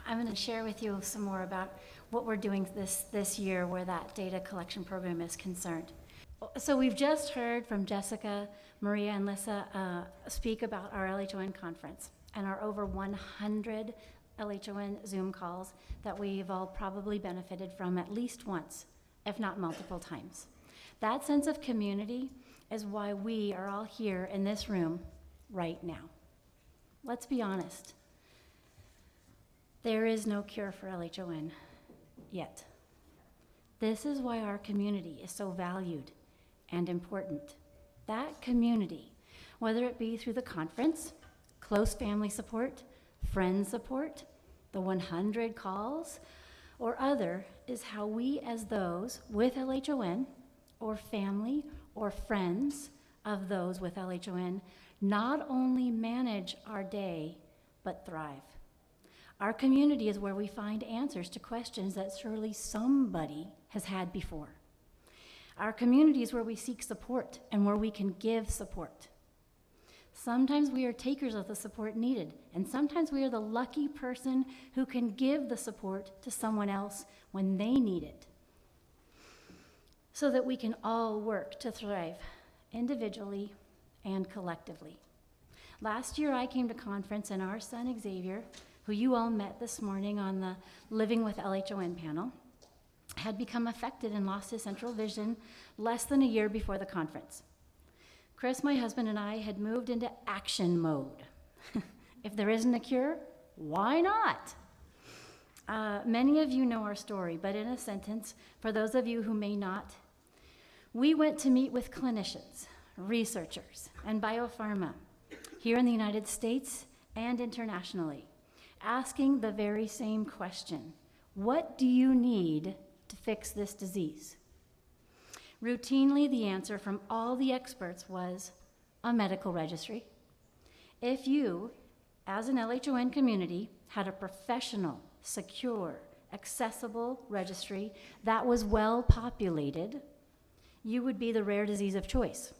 I'm going to share with you some more about what we're doing this year where that data collection program is concerned. So we've just heard from Jessica, Maria, and Lissa speak about our LHON conference and our over 100 LHON Zoom calls that we've all probably benefited from at least once, if not multiple times. That sense of community is why we are all here in this room right now. Let's be honest. There is no cure for LHON yet. This is why our community is so valued and important. That community, whether it be through the conference, close family support, friend support, the 100 calls, or other, is how we as those with LHON, or family or friends of those with LHON, not only manage our day, but thrive. Our community is where we find answers to questions that surely somebody has had before. Our community is where we seek support and where we can give support. Sometimes we are takers of the support needed, and sometimes we are the lucky person who can give the support to someone else when they need it, so that we can all work to thrive individually and collectively. Last year I came to conference and our son Xavier, who you all met this morning on the Living with LHON panel, had become affected and lost his central vision less than a year before the conference. Chris, my husband, and I had moved into action mode. If there isn't a cure, why not? Many of you know our story, but in a sentence, for those of you who may not, we went to meet with clinicians, researchers, and biopharma here in the United States and internationally, asking the very same question: what do you need to fix this disease? Routinely, the answer from all the experts was a medical registry. If you, as an LHON community, had a professional, secure, accessible registry that was well populated, you would be the rare disease of choice.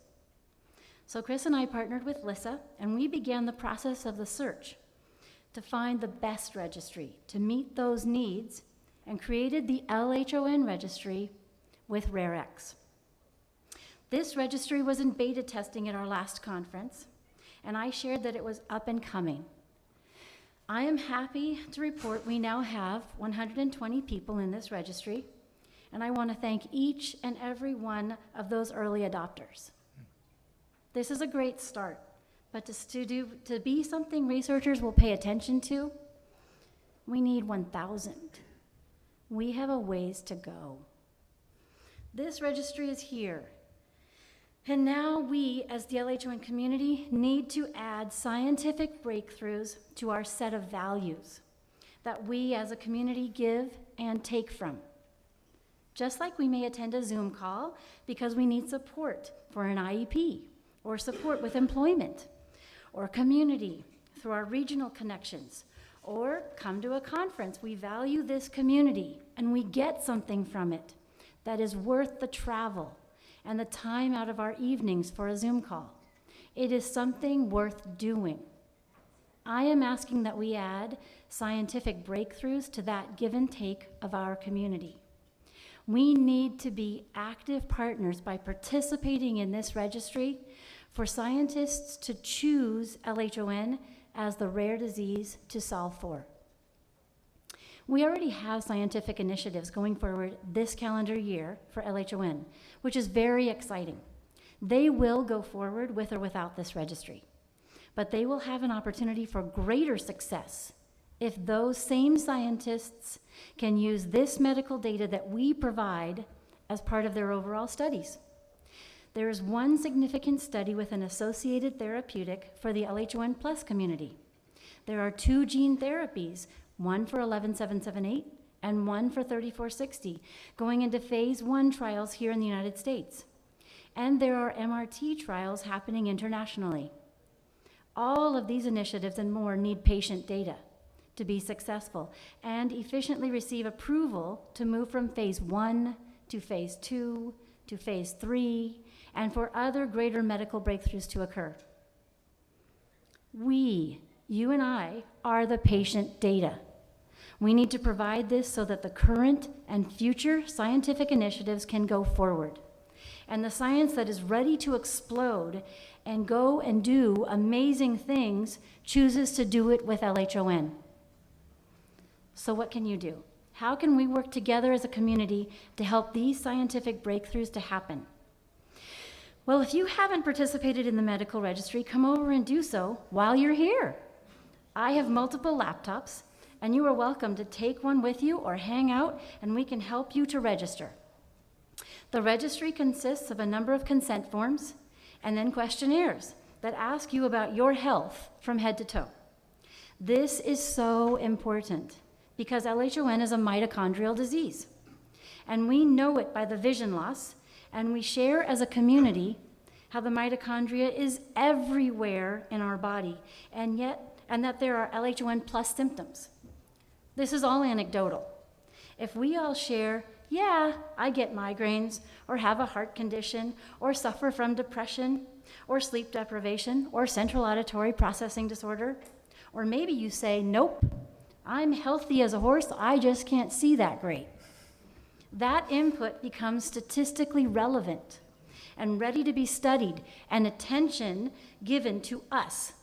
So Chris and I partnered with Lissa, and we began the process of the search to find the best registry to meet those needs, and created the LHON registry with RareX. This registry was in beta testing at our last conference, and I shared that it was up and coming. I am happy to report we now have 120 people in this registry, and I want to thank each and every one of those early adopters. This is a great start, but to be something researchers will pay attention to, we need 1,000. We have a ways to go. This registry is here. And now we, as the LHON community, need to add scientific breakthroughs to our set of values that we as a community give and take from. Just like we may attend a Zoom call because we need support for an IEP, or support with employment, or community through our regional connections, or come to a conference. We value this community and we get something from it that is worth the travel and the time out of our evenings for a Zoom call. It is something worth doing. I am asking that we add scientific breakthroughs to that give and take of our community. We need to be active partners by participating in this registry for scientists to choose LHON as the rare disease to solve for. We already have scientific initiatives going forward this calendar year for LHON, which is very exciting. They will go forward with or without this registry, but they will have an opportunity for greater success if those same scientists can use this medical data that we provide as part of their overall studies. There is one significant study with an associated therapeutic for the LHON plus community. There are 2 gene therapies, one for 11778 and one for 3460, going into phase 1 trials here in the United States. And there are MRT trials happening internationally. All of these initiatives and more need patient data to be successful and efficiently receive approval to move from phase 1 to phase 2 to phase 3, and for other greater medical breakthroughs to occur. We, you and I, are the patient data. We need to provide this so that the current and future scientific initiatives can go forward. And the science that is ready to explode and go and do amazing things chooses to do it with LHON. So what can you do? How can we work together as a community to help these scientific breakthroughs to happen? Well, if you haven't participated in the medical registry, come over and do so while you're here. I have multiple laptops, and you are welcome to take one with you or hang out, and we can help you to register. The registry consists of a number of consent forms and then questionnaires that ask you about your health from head to toe. This is so important because LHON is a mitochondrial disease, and we know it by the vision loss, and we share as a community how the mitochondria is everywhere in our body, and that there are LHON plus symptoms. This is all anecdotal. If we all share, yeah, I get migraines, or have a heart condition, or suffer from depression, or sleep deprivation, or central auditory processing disorder, or maybe you say, nope, I'm healthy as a horse, I just can't see that great. That input becomes statistically relevant and ready to be studied and attention given to us.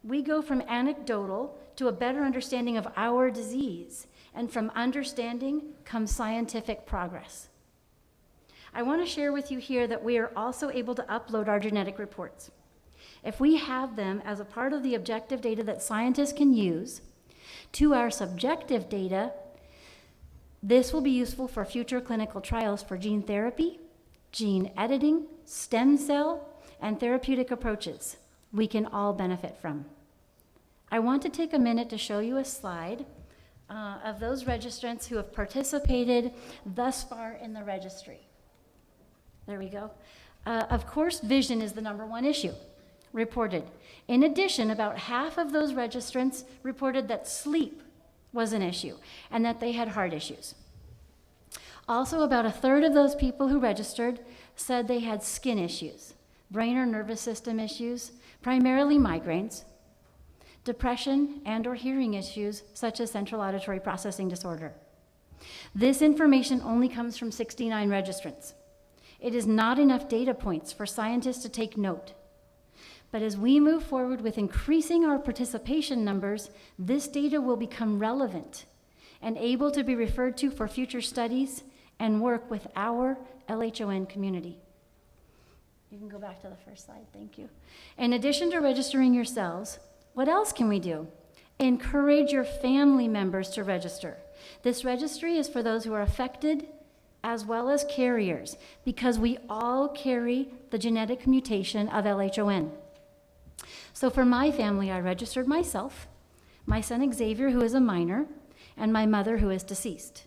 We go from anecdotal to a better understanding of our disease, and from understanding comes scientific progress. I want to share with you here that we are also able to upload our genetic reports. If we have them as a part of the objective data that scientists can use to our subjective data, this will be useful for future clinical trials for gene therapy, gene editing, stem cell, and therapeutic approaches we can all benefit from. I want to take a minute to show you a slide of those registrants who have participated thus far in the registry. There we go. Of course, vision is the number one issue reported. In addition, about half of those registrants reported that sleep was an issue and that they had heart issues. Also, about a third of those people who registered said they had skin issues, brain or nervous system issues, primarily migraines, depression and/or hearing issues such as central auditory processing disorder. This information only comes from 69 registrants. It is not enough data points for scientists to take note. But as we move forward with increasing our participation numbers, this data will become relevant and able to be referred to for future studies and work with our LHON community. You can go back to the first slide, thank you. In addition to registering yourselves, what else can we do? Encourage your family members to register. This registry is for those who are affected as well as carriers, because we all carry the genetic mutation of LHON. So for my family, I registered myself, my son Xavier, who is a minor, and my mother, who is deceased.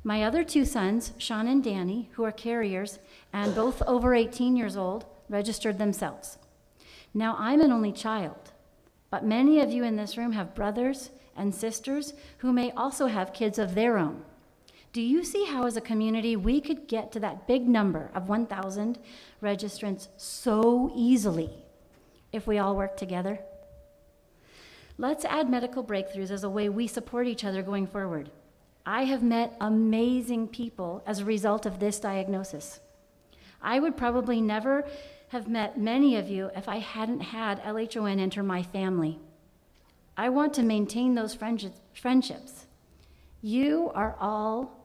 My other two sons, Sean and Danny, who are carriers and both over 18 years old, registered themselves. Now, I'm an only child, but many of you in this room have brothers and sisters who may also have kids of their own. Do you see how, as a community, we could get to that big number of 1,000 registrants so easily if we all work together? Let's add medical breakthroughs as a way we support each other going forward. I have met amazing people as a result of this diagnosis. I would probably never have met many of you if I hadn't had LHON enter my family. I want to maintain those friendships. You are all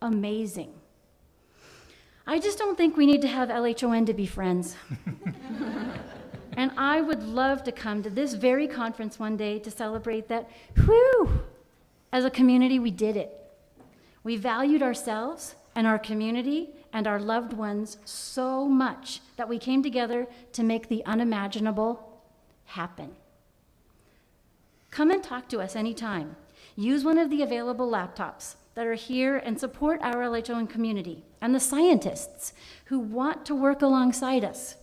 amazing. I just don't think we need to have LHON to be friends. And I would love to come to this very conference one day to celebrate that, whew, as a community, we did it. We valued ourselves and our community and our loved ones so much that we came together to make the unimaginable happen. Come and talk to us anytime. Use one of the available laptops that are here and support our LHON community and the scientists who want to work alongside us.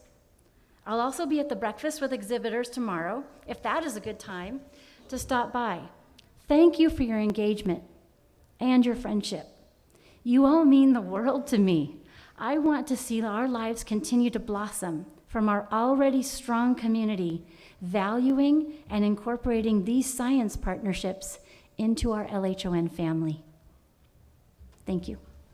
I'll also be at the breakfast with exhibitors tomorrow, if that is a good time to stop by. Thank you for your engagement and your friendship. You all mean the world to me. I want to see our lives continue to blossom from our already strong community, valuing and incorporating these science partnerships into our LHON family. Thank you.